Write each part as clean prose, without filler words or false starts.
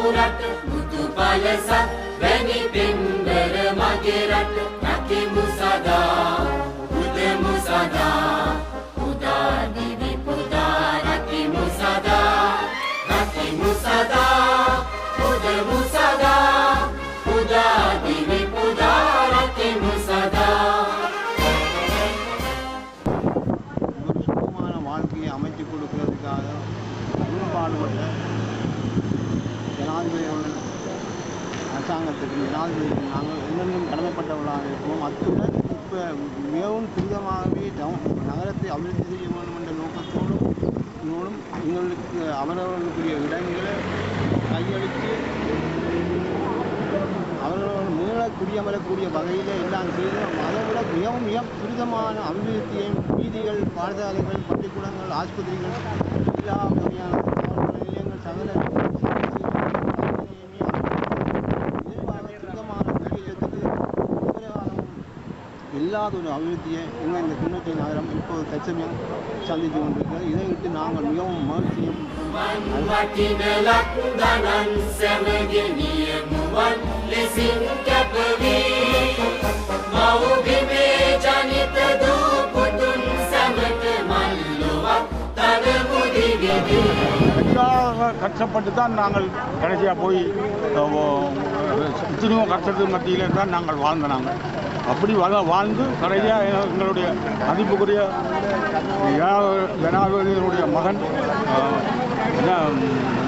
මවුරට මුතු පලසක් වැනි පෙම්බර මගේ රට රකිමු සදා පුදමු සදා පුදා දිවි පුදා රකිමු සදා පුදමු සදා පුදා දිවි පුදා රකිමු සදා ஒரு சுகமான வாழ்க்கையை அமைத்து கொடுக்கிறதுக்காக பாடுபட்ட ஜனாதிபதியோட அரசாங்கத்துக்கு ஜனாதிபதிக்கு நாங்கள் என்னென்னும் கடமைப்பட்டவர்களாக இருக்கிறோம். அத்துடன் இப்போ மிகவும் துரிதமாகவே நகரத்தை அபிவிருத்தி செய்ய வேண்டும் என்ற நோக்கத்தோடும் எங்களுக்கு அவரவர்களுக்குரிய இடங்களை கையளித்து அவர்கள் மீள குடியமரக்கூடிய வகையில் எல்லாம் செய்து அதை விட மிக துரிதமான அபிவிருத்தியையும் வீதிகள், பாடசாலைகள், பள்ளிக்கூடங்கள், ஆஸ்பத்திரிகள், எல்லா வகையான நிலையங்கள், சகல துரிதமான முன்னேற்றத்துக்கு இல்லாத ஒரு அபிவிருத்தியை எங்கள் இந்த கிண்ணத்தை நகரம் இப்போது தற்சமயம் சந்தித்து கொண்டிருக்கிறது. இதை விட்டு நாங்கள் மிகவும் மகிழ்ச்சியும் கஷ்டப்பட்டு தான் நாங்கள் கடைசியாக போய் இத்தனையோ கஷ்டத்து மத்தியில் தான் நாங்கள் வாழ்ந்தனாங்க. அப்படி வாழ்ந்து கடைசியாக எங்களுடைய மதிப்புக்குரிய ஜனாதிபதியினுடைய மகன்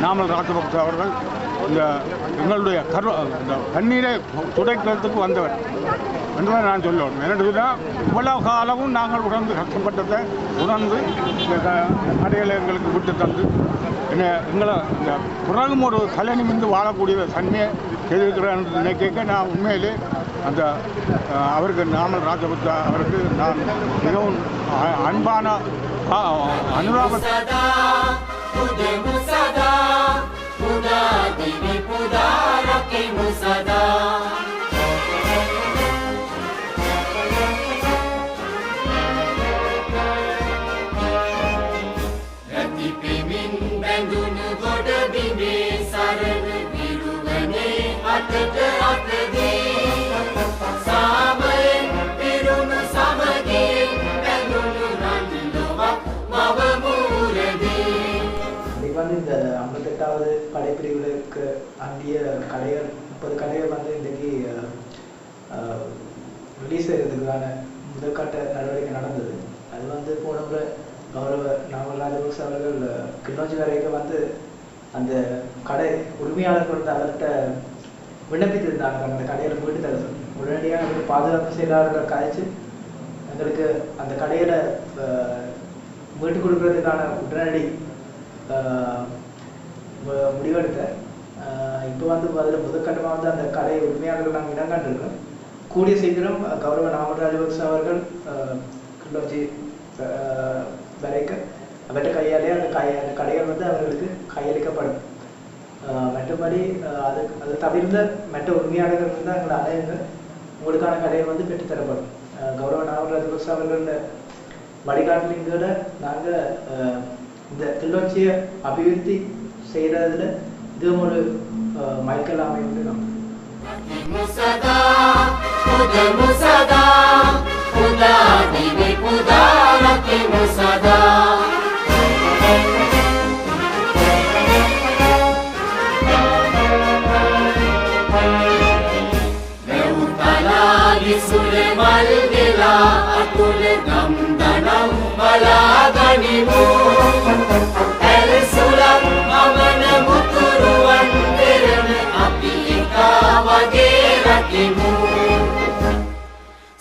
நாமல் ராஜபக்ச அவர்கள் இந்த எங்களுடைய கண்ணீரை துடைக்கிறதுக்கு வந்தவர் என்று நான் சொல்லுவேன். என்னென்னா இவ்வளவு காலமும் நாங்கள் உணர்ந்து கஷ்டப்பட்டதை உணர்ந்து இந்த கடைகளை எங்களுக்கு விட்டு தந்து எங்களை இந்த பிறகும் ஒரு கலை நிமிந்து வாழக்கூடிய தன்மையை செய்திருக்கிறேன் என்று நினைக்க நான் உண்மையிலே அந்த அவருக்கு நாமல் ராஜபக்ச அவருக்கு நான் மிகவும் அன்பான அனுராக இந்த 58வது படைப்பிரிவுகளுக்கு அண்டிய கடைகள் 30 கடைகள் வந்து இன்றைக்கு ரிலீஸ் செய்கிறதுக்கான முதற்கட்ட நடவடிக்கை நடந்தது. அது வந்து போன முறை கௌரவ நாமல் ராஜபக்ச அவர்கள் கிளிநொச்சி வரைக்கும் வந்து அந்த கடை உரிமையாளர்கள் வந்து அவர்கிட்ட விண்ணப்பித்திருந்தாங்க அந்த கடையில் மீட்டு தர சொல்லி. உடனடியாக எங்களுக்கு பாதுகாப்பு செயலாளர்கள் கழிச்சு எங்களுக்கு அந்த கடையில் மீட்டு கொடுக்கறதுக்கான உடனடி முடிவெடுத்த இப்போ வந்து அதில் முதற்கட்டமாக வந்து அந்த கடை உரிமையாளர்கள் நாங்கள் இடம் கண்டிருக்கோம். கூடிய சீக்கிரம் கௌரவ நாமல் ராஜபக்ச அவர்கள் கிளிநொச்சி வரைக்கும் அவற்றை கையாலே அந்த கடைகள் வந்து அவர்களுக்கு கையளிக்கப்படும். மற்றபடி அது தவிர்ந்த மற்ற உரிமையாளர்கள் வந்து எங்களை அலையுங்க உங்களுக்கான கடைகள் வந்து பெற்றுத்தரப்படும். கௌரவ நாமல் ராஜபக்ச அவர்கள் வழிகாட்டலிங்கோட நாங்கள் இந்த கிளிநொச்சியை அபிவிருத்தி செய்கிறதுல இதுவும் ஒரு மைல்கல் அமைந்து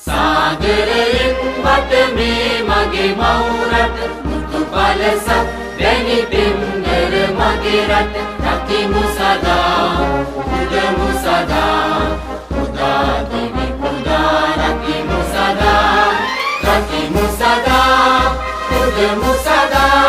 සාගරයෙන් වට මේ මගේ මවුරට මුතු පලසක් වැනි පෙම්බර මගේ රට රකිමු සදා පුදමු සදා පුදා දිවි පුදා රකිමු සදා පුදමු සදා